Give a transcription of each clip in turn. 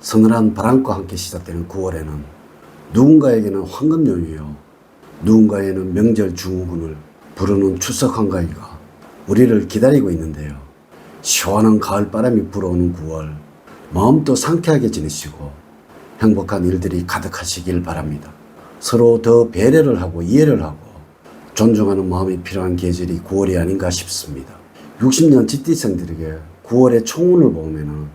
서늘한 바람과 함께 시작되는 9월에는 누군가에게는 황금연휴요, 누군가에는 명절 증후군을 부르는 추석 한가위가 우리를 기다리고 있는데요. 시원한 가을바람이 불어오는 9월, 마음도 상쾌하게 지내시고 행복한 일들이 가득하시길 바랍니다. 서로 더 배려를 하고 이해를 하고 존중하는 마음이 필요한 계절이 9월이 아닌가 싶습니다. 60년 GT생들에게 9월의 총운을 보면은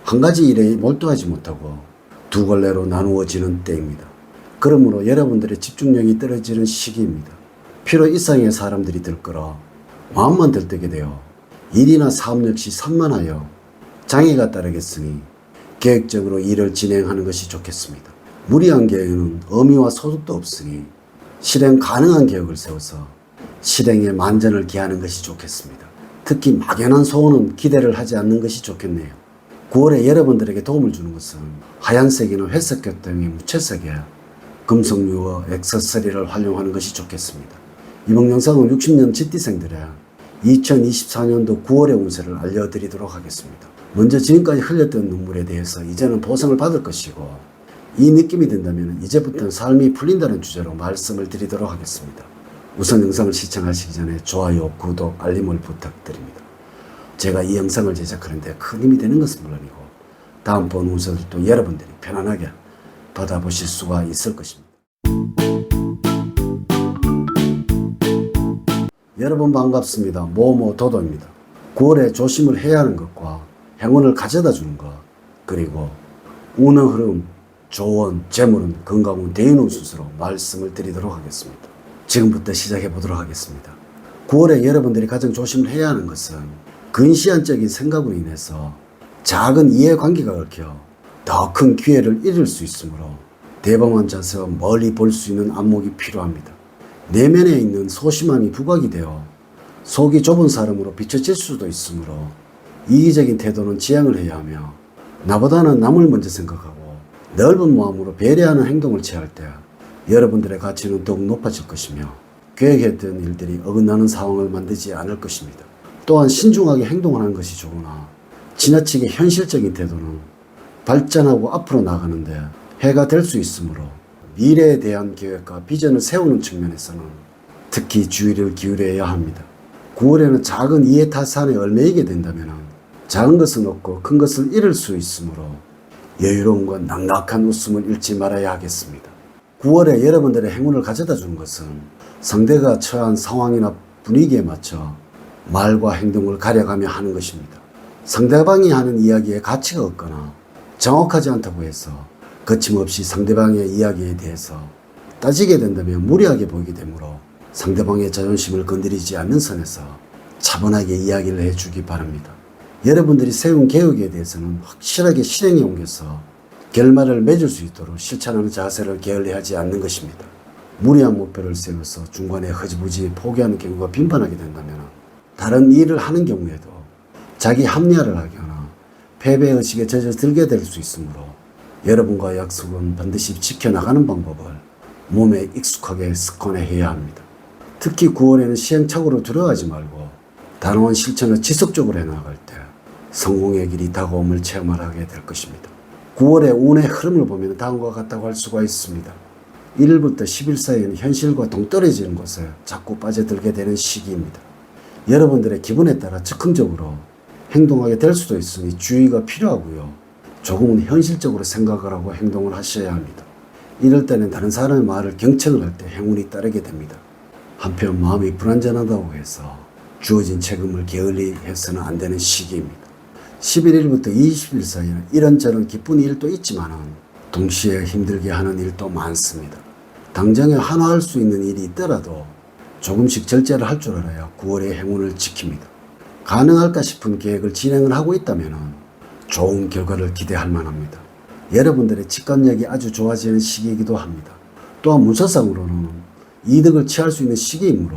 한 가지 일에 몰두하지 못하고 두 갈래로 나누어지는 때입니다. 그러므로 여러분들의 집중력이 떨어지는 시기입니다. 필요 이상의 사람들이 들끓어 마음만 들뜨게 되어 일이나 사업 역시 산만하여 장애가 따르겠으니 계획적으로 일을 진행하는 것이 좋겠습니다. 무리한 계획은 의미와 소득도 없으니 실행 가능한 계획을 세워서 실행에 만전을 기하는 것이 좋겠습니다. 특히 막연한 소원은 기대를 하지 않는 것이 좋겠네요. 9월에 여러분들에게 도움을 주는 것은 하얀색이나 회색계 등의 무채색에 금속유어 액세서리를 활용하는 것이 좋겠습니다. 이번 영상은 60년 GT생들의 2024년도 9월의 운세를 알려드리도록 하겠습니다. 먼저 지금까지 흘렸던 눈물에 대해서 이제는 보상을 받을 것이고, 이 느낌이 든다면 이제부터는 삶이 풀린다는 주제로 말씀을 드리도록 하겠습니다. 우선 영상을 시청하시기 전에 좋아요, 구독, 알림을 부탁드립니다. 제가 이 영상을 제작하는데 큰 힘이 되는 것은 물론이고 다음번 운세들도 여러분들이 편안하게 받아보실 수가 있을 것입니다. 여러분 반갑습니다. 모모도도입니다. 9월에 조심을 해야 하는 것과 행운을 가져다 주는 것, 그리고 운의 흐름, 조언, 재물은, 건강운, 대인운 순서로 말씀을 드리도록 하겠습니다. 지금부터 시작해 보도록 하겠습니다. 9월에 여러분들이 가장 조심을 해야 하는 것은 근시안적인 생각으로 인해서 작은 이해관계가 얽혀 더 큰 기회를 잃을 수 있으므로 대범한 자세와 멀리 볼 수 있는 안목이 필요합니다. 내면에 있는 소심함이 부각이 되어 속이 좁은 사람으로 비춰질 수도 있으므로 이기적인 태도는 지양을 해야 하며 나보다는 남을 먼저 생각하고 넓은 마음으로 배려하는 행동을 취할 때 여러분들의 가치는 더욱 높아질 것이며 계획했던 일들이 어긋나는 상황을 만들지 않을 것입니다. 또한 신중하게 행동하는 것이 좋으나 지나치게 현실적인 태도는 발전하고 앞으로 나가는데 해가 될 수 있으므로 미래에 대한 계획과 비전을 세우는 측면에서는 특히 주의를 기울여야 합니다. 9월에는 작은 이해타산에 얽매이게 된다면 작은 것은 얻고 큰 것을 잃을 수 있으므로 여유로움과 낭낙한 웃음을 잃지 말아야 하겠습니다. 9월에 여러분들의 행운을 가져다 주는 것은 상대가 처한 상황이나 분위기에 맞춰 말과 행동을 가려가며 하는 것입니다. 상대방이 하는 이야기에 가치가 없거나 정확하지 않다고 해서 거침없이 상대방의 이야기에 대해서 따지게 된다면 무리하게 보이게 되므로 상대방의 자존심을 건드리지 않는 선에서 차분하게 이야기를 해주기 바랍니다. 여러분들이 세운 계획에 대해서는 확실하게 실행에 옮겨서 결말을 맺을 수 있도록 실천하는 자세를 게을리하지 않는 것입니다. 무리한 목표를 세워서 중간에 흐지부지 포기하는 경우가 빈번하게 된다면 다른 일을 하는 경우에도 자기 합리화를 하거나 패배의식에 젖어들게 될 수 있으므로 여러분과의 약속은 반드시 지켜나가는 방법을 몸에 익숙하게 습관해야 합니다. 특히 9월에는 시행착오로 두려워하지 말고 단호한 실천을 지속적으로 해나갈 때 성공의 길이 다가옴을 체험하게 될 것입니다. 9월의 운의 흐름을 보면 다음과 같다고 할 수가 있습니다. 1일부터 10일 사이에는 현실과 동떨어지는 곳에 자꾸 빠져들게 되는 시기입니다. 여러분들의 기분에 따라 즉흥적으로 행동하게 될 수도 있으니 주의가 필요하고요. 조금은 현실적으로 생각을 하고 행동을 하셔야 합니다. 이럴 때는 다른 사람의 말을 경청을 할 때 행운이 따르게 됩니다. 한편 마음이 불안전하다고 해서 주어진 책임을 게을리 해서는 안 되는 시기입니다. 11일부터 20일 사이에는 이런저런 기쁜 일도 있지만 동시에 힘들게 하는 일도 많습니다. 당장에 한화할 수 있는 일이 있더라도 조금씩 절제를 할 줄 알아야 9월의 행운을 지킵니다. 가능할까 싶은 계획을 진행을 하고 있다면 좋은 결과를 기대할 만합니다. 여러분들의 직관력이 아주 좋아지는 시기이기도 합니다. 또한 문서상으로는 이득을 취할 수 있는 시기이므로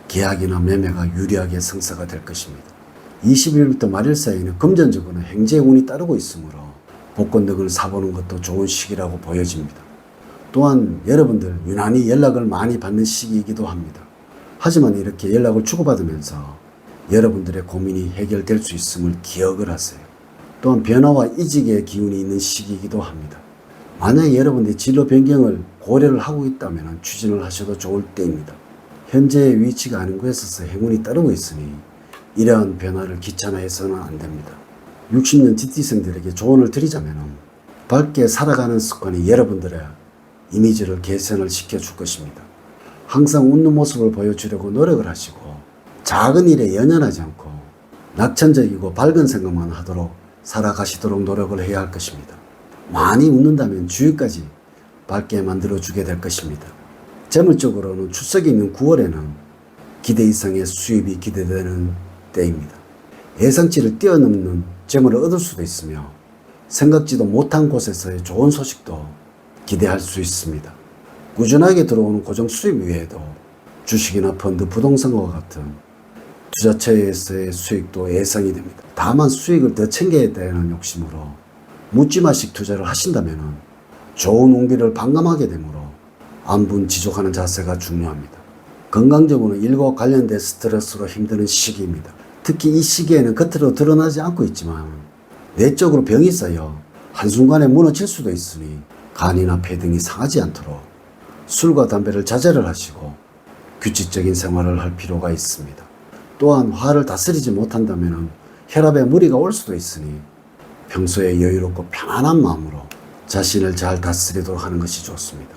계약이나 매매가 유리하게 성사가 될 것입니다. 20일부터 말일 사이에는 금전적으로는 행제의 운이 따르고 있으므로 복권 등을 사보는 것도 좋은 시기라고 보여집니다. 또한 여러분들 유난히 연락을 많이 받는 시기이기도 합니다. 하지만 이렇게 연락을 주고받으면서 여러분들의 고민이 해결될 수 있음을 기억을 하세요. 또한 변화와 이직의 기운이 있는 시기이기도 합니다. 만약에 여러분들이 진로 변경을 고려를 하고 있다면 추진을 하셔도 좋을 때입니다. 현재의 위치가 아닌 곳에 있어서 행운이 따르고 있으니 이러한 변화를 귀찮아해서는 안 됩니다. 60년 GT생들에게 조언을 드리자면 밝게 살아가는 습관이 여러분들의 이미지를 개선을 시켜줄 것입니다. 항상 웃는 모습을 보여주려고 노력을 하시고 작은 일에 연연하지 않고 낙천적이고 밝은 생각만 하도록 살아가시도록 노력을 해야 할 것입니다. 많이 웃는다면 주위까지 밝게 만들어주게 될 것입니다. 재물적으로는 추석이 있는 9월에는 기대 이상의 수입이 기대되는 때입니다. 예상치를 뛰어넘는 재물을 얻을 수도 있으며 생각지도 못한 곳에서의 좋은 소식도 기대할 수 있습니다. 꾸준하게 들어오는 고정 수입 외에도 주식이나 펀드, 부동산과 같은 투자처에서의 수익도 예상이 됩니다. 다만 수익을 더 챙겨야 되는 욕심으로 묻지마식 투자를 하신다면 좋은 운기를 반감하게 되므로 안분지족하는 자세가 중요합니다. 건강적으로는 일과 관련된 스트레스로 힘드는 시기입니다. 특히 이 시기에는 겉으로 드러나지 않고 있지만 내적으로 병이 쌓여 한순간에 무너질 수도 있으니 간이나 폐 등이 상하지 않도록 술과 담배를 자제를 하시고 규칙적인 생활을 할 필요가 있습니다. 또한 화를 다스리지 못한다면 혈압에 무리가 올 수도 있으니 평소에 여유롭고 편안한 마음으로 자신을 잘 다스리도록 하는 것이 좋습니다.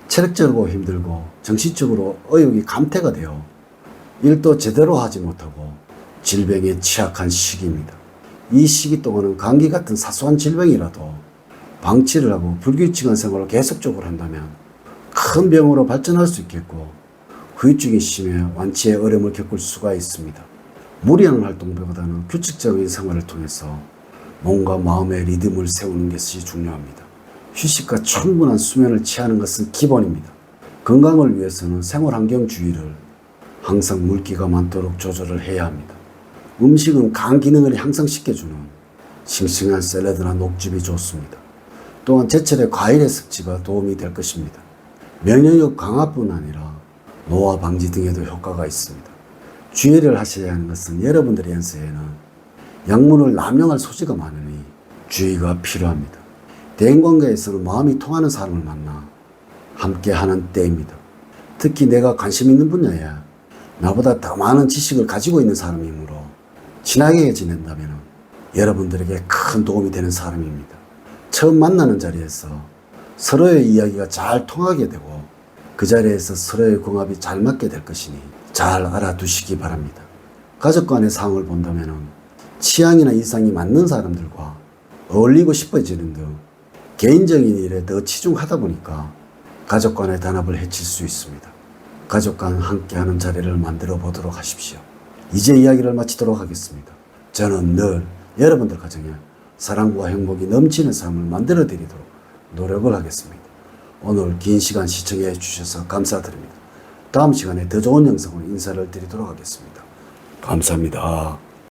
체력적으로 힘들고 정신적으로 의욕이 감퇴가 되어 일도 제대로 하지 못하고 질병에 취약한 시기입니다. 이 시기 동안은 감기 같은 사소한 질병이라도 방치를 하고 불규칙한 생활을 계속적으로 한다면 큰 병으로 발전할 수 있겠고 후유증이 심해 완치에 어려움을 겪을 수가 있습니다. 무리한 활동보다는 규칙적인 생활을 통해서 몸과 마음의 리듬을 세우는 것이 중요합니다. 휴식과 충분한 수면을 취하는 것은 기본입니다. 건강을 위해서는 생활환경 주의를 항상 물기가 많도록 조절을 해야 합니다. 음식은 간 기능을 향상시켜주는 싱싱한 샐러드나 녹즙이 좋습니다. 또한 제철의 과일의 섭취가 도움이 될 것입니다. 면역력 강화뿐 아니라 노화 방지 등에도 효과가 있습니다. 주의를 하셔야 하는 것은 여러분들의 연세에는 약물을 남용할 소지가 많으니 주의가 필요합니다. 대인관계에서는 마음이 통하는 사람을 만나 함께하는 때입니다. 특히 내가 관심 있는 분야에 나보다 더 많은 지식을 가지고 있는 사람이므로 친하게 지낸다면 여러분들에게 큰 도움이 되는 사람입니다. 처음 만나는 자리에서 서로의 이야기가 잘 통하게 되고 그 자리에서 서로의 궁합이 잘 맞게 될 것이니 잘 알아두시기 바랍니다. 가족 간의 상황을 본다면 취향이나 이상이 맞는 사람들과 어울리고 싶어지는 등 개인적인 일에 더 치중하다 보니까 가족 간의 단합을 해칠 수 있습니다. 가족 간 함께하는 자리를 만들어 보도록 하십시오. 이제 이야기를 마치도록 하겠습니다. 저는 늘 여러분들 가정에 사랑과 행복이 넘치는 삶을 만들어 드리도록 노력을 하겠습니다. 오늘 긴 시간 시청해 주셔서 감사드립니다. 다음 시간에 더 좋은 영상으로 인사를 드리도록 하겠습니다. 감사합니다.